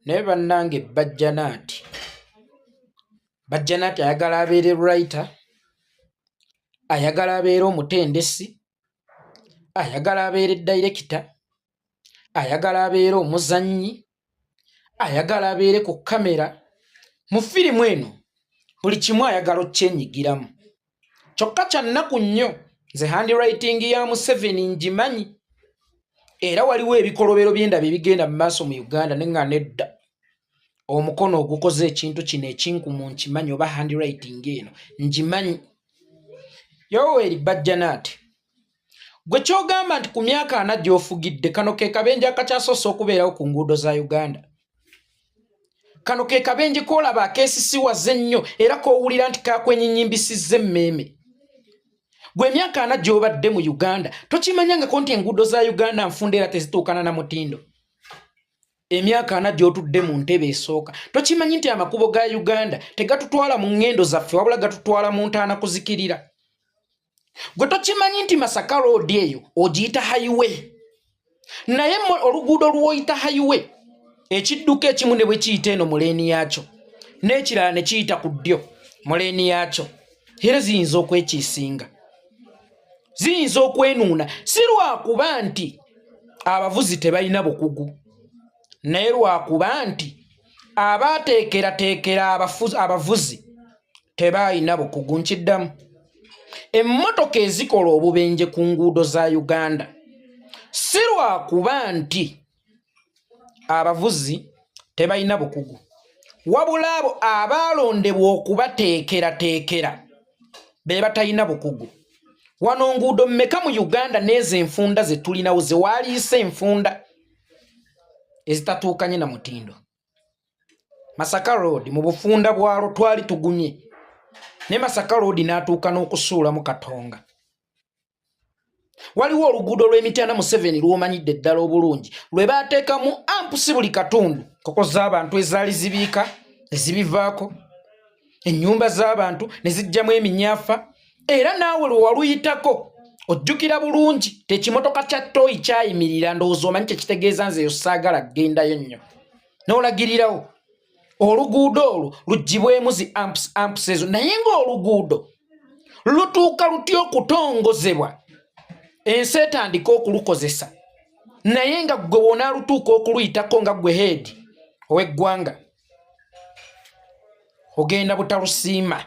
naye bannange Bajjanaati ayagala abeere writer, ayagala abeere omutendesi, ayagala abeere director, ayagala abeere omuzannyi, ayagala abeere ku kamera. Mu firimu eno buli kimu ayagala okyenyigiramu. Kyokka kya nnaku nnyo nze handwriting ya Museveni ngimanyi, era waliwo ebikolobero by'endaba ebigenda mu maaso mu Uganda nenga nedda omukono ogukoze ekintu kino ekinkumu nkimanyi, oba handwriting eno ngimanyi. Yoweri Bajjanaati, gwe kyogamba nti ku myaka 4 gy'ofugidde, kano ke kabenje akakyasoose okubeerawo ku nguudo za Uganda. Kano ke kabenje koolaba akeesisiwaze ennyo era koowulira nti kakwenyinyimpisizza emmeeme. Gwe emyaka 4 gy'obadde mu Uganda tokimanyangako nti enguudo za Uganda nfunda era tezituukana na mutindo. Emyaka 4 gy'otudde mu ntebe esooka tokimanyi nti amakubo ga Uganda tegatutwala mu ngendo zaffe wabula gatutwala mu ntaana kuzikirira. Gwe tokimanyi nti Masaka Road eyo ogiyita highway, naye oluguudo lw'oyita highway ekidduka ekimu ne bwe kiyita eno mu leeni yaakyo n'ekirala ne kiyita ku ddyo mu leeni yaakyo, era ziyinza okwekiisinga, ziyinza okwenuuna, si lwakuba nti abavuzi tebalina bukugu, naye lwakuba nti abaateekerateekera abavuzi tebalina bukugu. Nkiddamu, emmotoka ezikola obubenje ku nguudo za Uganda si lwakuba nti abavuzi tebalina bukugu, wabula abo abaalondebwa okubateekerateekera be batalina bukugu. Wano nguudo mmeka mu Uganda n'ezo enfunda ze tulinawo ze waaliisa enfunda ezitatuukanye na mutindo? Masaka Road mu bufunda bwalo twali tugumye, ne Masaka Road n'atuuka n'okusuulamu Katonga. Waliwo oluguudo lw'Emityana Museveni lw'omanyidde ddala obulungi lwe baateekamu ampusi buli katundu, koko z'abantu ezaali zibiika ezibivaako, ennyumba z'abantu ne zijjamu eminyaafa, era naawe lwe waluyitako ojjukira bulungi tekimotoka kya ttooyi kyayimirira, ndowooza omanyi kyekitegeeza nze eyo saagala kgendayo nnyo, n'olagirirawo oluguudo olwo lugibwemu zi amps ezo. Naye ng'oluguudo lutuuka lutya okutongozebwa ensi etandika okulukozesa, naye nga gwe wonaalutuuka okuluyitako nga gwe heedi ow'eggwanga ogenda butalusiima,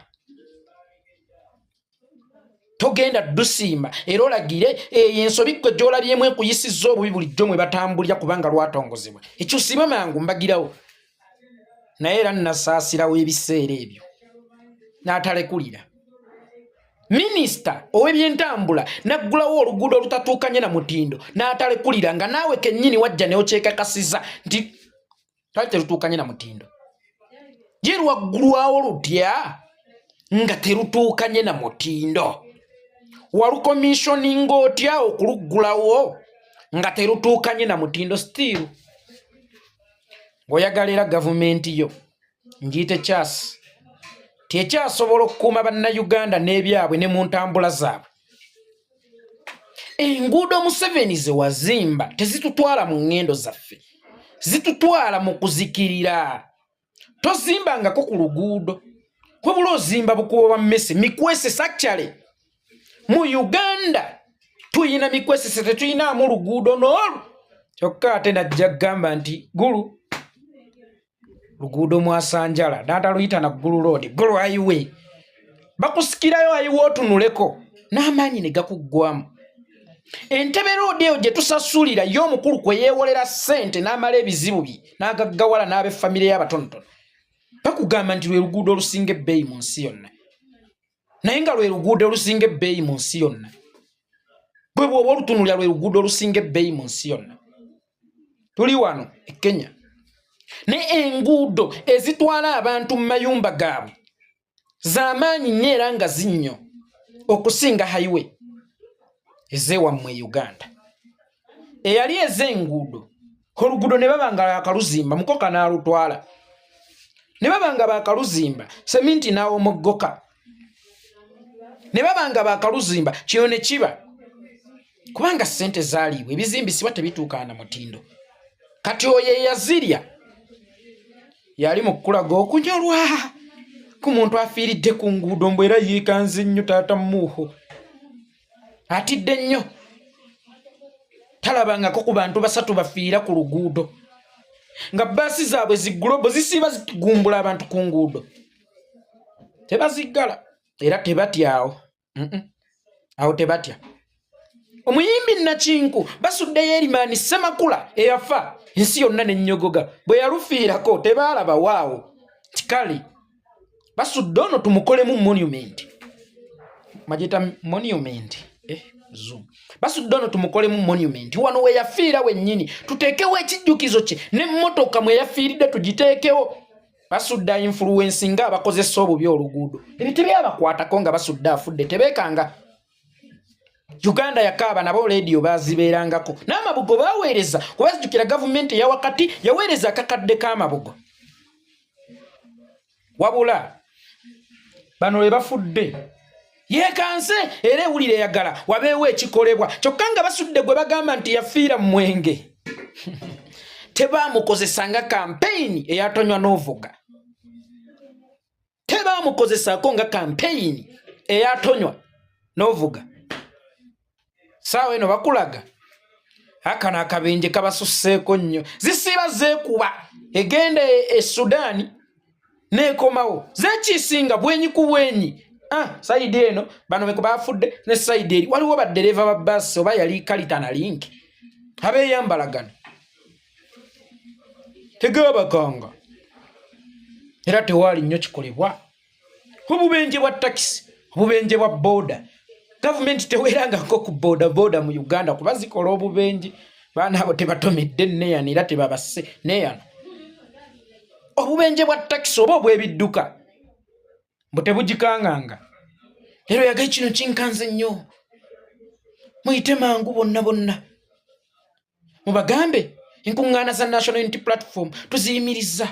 togenda dusiima, era olagire eyo ensobi gwe gy'olabyemu ekuyisizza obubi bulijjo mwe batambulira kubanga lwatongozebwa, ekyusibe mangu mbagirawo. Naye era nasaasirawo ebiseera ebyo n'atalekulira. Minisita ow'ebyentambula n'aggulawo oluguudo olutatuukanye na mutindo n'atalekulira, nga naawe kennyini wajja ne okyekakasiza nti twali terutuukanye na mutindo. Ye lwaggulwawo lutya nga terutuukanye na mutindo? Walukomishoninga otya okuluggulawo nga terutuukanye na mutindo? Still ng'oyagala era gavumenti yo ngiyite kyasi tekyasobola okukuuma bannayuganda n'ebyabwe ne mu ntambula zaabwe. Enguudo Museveni ze wazimba tezitutwala mu ngendo zaffe, zitutwala mu kuzikirira. Tozimbangako ku luguudo, wabula ozimba bukubo bwa mmese, mikwese sakyale. Mu Uganda tuyina mikwese, tetuyinaamu luguudo n'olwo. Kyokka ate najja kugamba nti gulu luguudo mwasanjala n'ataluyita na Gulu Road, Gulu Highway, bakusikirayo ayiwo otunuleko n'amaanyi ne gakuggwamu. Entebe Road eyo gye tusasulira y'omukulu kwe yeewolera ssente n'amala ebizibu bye n'agaggawala n'ab'effamire y'abatonotono, bakugamba nti lwe luguudo olusinga ebbeeyi mu nsi yonna. Naye nga lwe luguudo olusinga ebbeeyi mu nsi yonna, bwe bw'oba olutunulira lwe luguudo olusinga ebbeeyi mu nsi yonna. Tuli wano e Kenya ne enguudo ezitwala abantu mu mayumba gaabwe z'amaanyi nnyo era nga zinnyo okusinga highway ez'ewammwe Uganda. Eyali ez'enguudo oluguudo ne baba nga bakaluzimba mukoka n'alutwala, ne baba nga bakaluzimba seminti n'awomoggoka, ne baba nga bakaluzimba kino ne kiba kubanga ssente zaaliibwa ebizimbisibwa tebituukana na mutindo. Kati oyo eyazirya yali mu kulaga okunyolwa ku muntu afiiridde ku nguudo mbu era yeekanze nnyo taata muuho atidde nnyo talabangako ku bantu basatu bafiira ku luguudo nga bbaasi zaabwe ziggulobo zisiiba zigumbula abantu ku nguudo tebaziggala era tebatyawo awo tebatya omuyimbi Nakinku basuddeyo Erimani Ssemakula eyafa ensi yonna n'ennyogoga bwe yalufiirako tebaalaba waawo kikale basudde ono tumukolemu monument magita monument zoom basudde ono tumukolemu monument wano we yafiira wennyini tuteekewo ekijjukizo kye n'emmotoka mwe yafiiridde tugiteekewo basudde influence nga abakozesa obubi oluguudo ebyo tebyabakwatako nga basudde afudde tebeekanga Uganda yakaaba nabo radio bazibeerangako n'amabugo baweereza kuba zijjukira gavumenti eya wakati yaweereza akakadde k'amabugo wabula bano we bafudde yeekanse era ewulire eyagala wabeewo ekikolebwa kyokka nga basudde gwe bagamba nti yafiira mu mwenge tebaamukozesa nga kampeyini eyatonywa n'ovuga tebaamukozesaako nga kampeyini eyatonywa n'ovuga saawa eno bakulaga akano akabenje kabasusseeko nnyo zisiiba zeekuba egenda e Sudaani neekomawo zekiisinga bwenyi ku bwenyi sayidi eno bano bwe bafudde ne sayidi eri waliwo baddereeva ba bbaasi oba yali kalitana linki abeeyambalagana tegaabakanga era tewaali nnyo kikolebwa obubenje bwa takisi obubenje bwa booda gavumenti teweerangako ku booda mu Uganda kuba zikola obubenje baana abo tebatomedde neyana era tebabase neyana obubenje bwa takisi oba obw'ebidduka mbu tebugikanganga era yagaye kino kinkanze nnyo muyite mangu bonna mubagambe enkuŋŋaana za National Unity Platform tuziyimiriza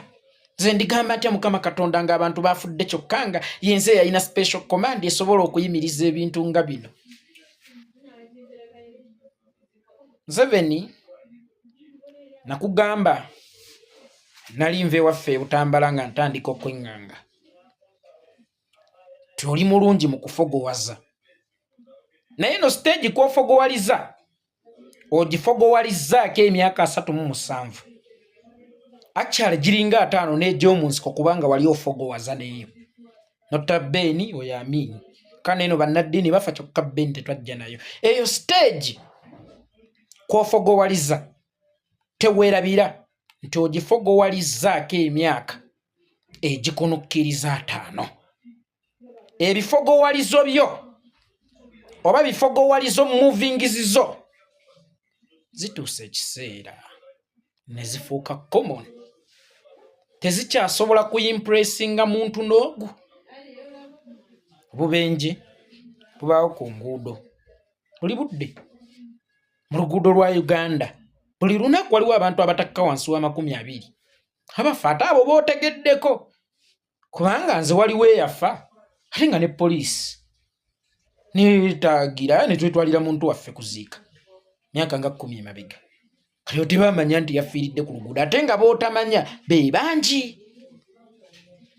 nze ndigamba ntya Mukama Katonda ng'abantu bafudde kyokka nga yenze yalina special command esobola okuyimiriza ebintu nga bino. Museveni nakugamba nali nve waffe Butambala nga ntandika okweŋŋanga toli mulungi mu kufogowaza naye no stage kw'ofogowaliza ogifogowalizaako emyaka 37 actually giringa 5 n'egyomunsiko kubanga wali ofogowaza neyo nota Beni oyo Amini kana eno bannaddiini bafa kyokka Beni tetwajja nayo eyo stage kw'ofogowaliza teweerabira nti ogifogowalizaako emyaka egikunukkiriza 5 ebifogowalizo byo oba bifogowalizo movingizizo zituuse ekiseera ne zifuuka common tezikyasobola kuimpressinga muntu n'ogu obubenje bubaawo ku nguudo buli budde mu luguudo lwa Uganda buli lunaku waliwo abantu abatakka wansi wa 20 abafa ate abo bootegeddeko kubanga nze waliwo eyafa ate nga ne poliisi netagira netwetwalira muntu waffe kuziika myaka nga 10 emabega kale tebamanya nti yafiiridde ku luguudo ate nga bootamanya be bangi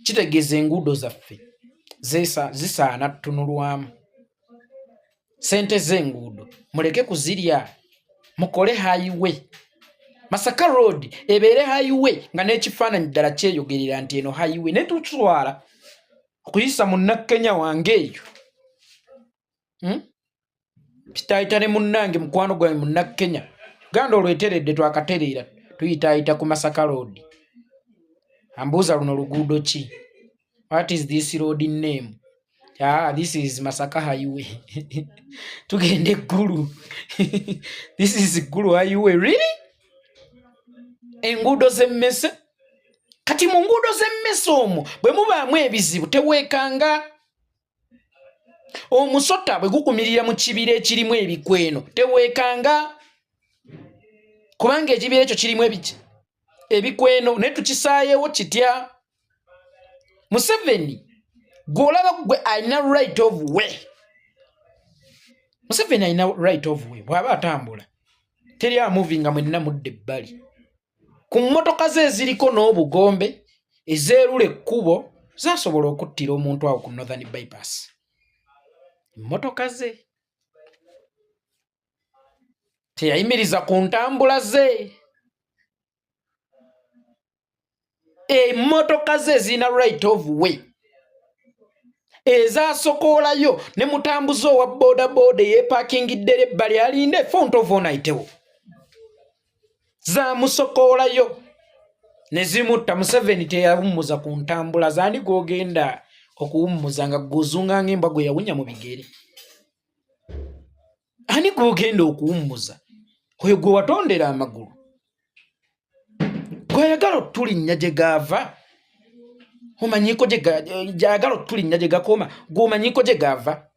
kitegeeza enguudo zaffe zisaana tutunulwamu sente z'enguudo muleke kuzirya mukole highway Masaka Road ebeere highway nga n'ekifaananyi ddala kyeyogerera nti eno highway netutwala okuyisa munnakenya wange eyo kitayita munnange mukwano gwange munnakenya Uganda olweteredde twakatereera tuyitaayita ku Masaka Road ambuuza luno luguudo ki what is this road name this is Masaka Highway tugende eggulu this is Gulu Highway really enguudo z'emmese kati mu nguudo z'emmese omwo bwe mubaamu ebizibu teweekanga omusota bwe gukumirira mu kibira ekirimu ebikweno teweekanga kubanga ekibira ekyo kirimu ebikweno ne tukisaayewo kitya Museveni gw'olaba gwe alina right of way Museveni alina right of way bw'aba atambula teri amuvinga mwenna mudde ebbali ku mmotoka ze eziriko n'obugombe ezeerula ekkubo zasobola okuttira omuntu awo ku Northern Bypass. Emmotoka ze teyayimiriza ku ntambula ze. Emmotoka ze zina right of way. Ezasokoolayo ne mutambuzi owa bodaboda yeepakingidde ebbali alinde effont of onayitewo. Zaamusokoolayo ne zimutta. Museveni teyawummuza ku ntambula zani gw'ogenda okuwummuza nga gw'ozunga ng'embwa gwe yawunya mu bigere. Ani gw'ogenda okuwummuza? Oyo gwe watondera amagulu. Gw'ayagala otulinnya gye gaava. Omanyiko gyagala otulinnya gye gakoma. Gw'omanyiko gye gaava.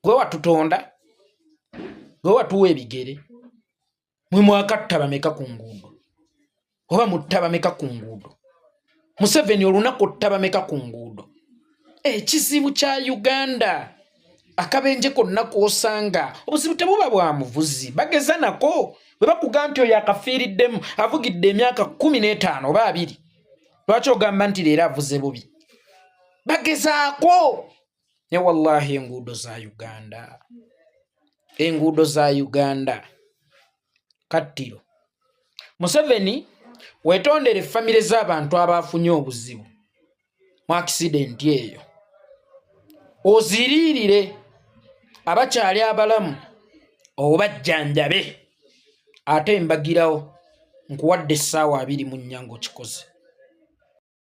Gwe watutonda. Gwe watuwa ebigere. Mwe mwakatta bameka ku nguudo. Oba mutta bameka ku nguudo. Museveni olunaku otta bameka ku nguudo. Ekizibu kya Uganda. Akabenje konna k'osanga obuzibu tebuba bwa muvuzi. Bageza nako bwe bakugamba nti oyo akafiiriddemu avugidde emyaka 15 oba 2. Lwaki ogamba nti leero avuze bubi? Bagezaako. Ne wallahi enguudo za Uganda. Enguudo za Uganda. Kattiro. Museveni wetondere famire z'abantu abafunye obuzibu mu accident eyo. Oziriirire abakyali abalamu obajjanjabe ate mbagirawo nkuwadde essaawa 2 mu nnyanga okikoze.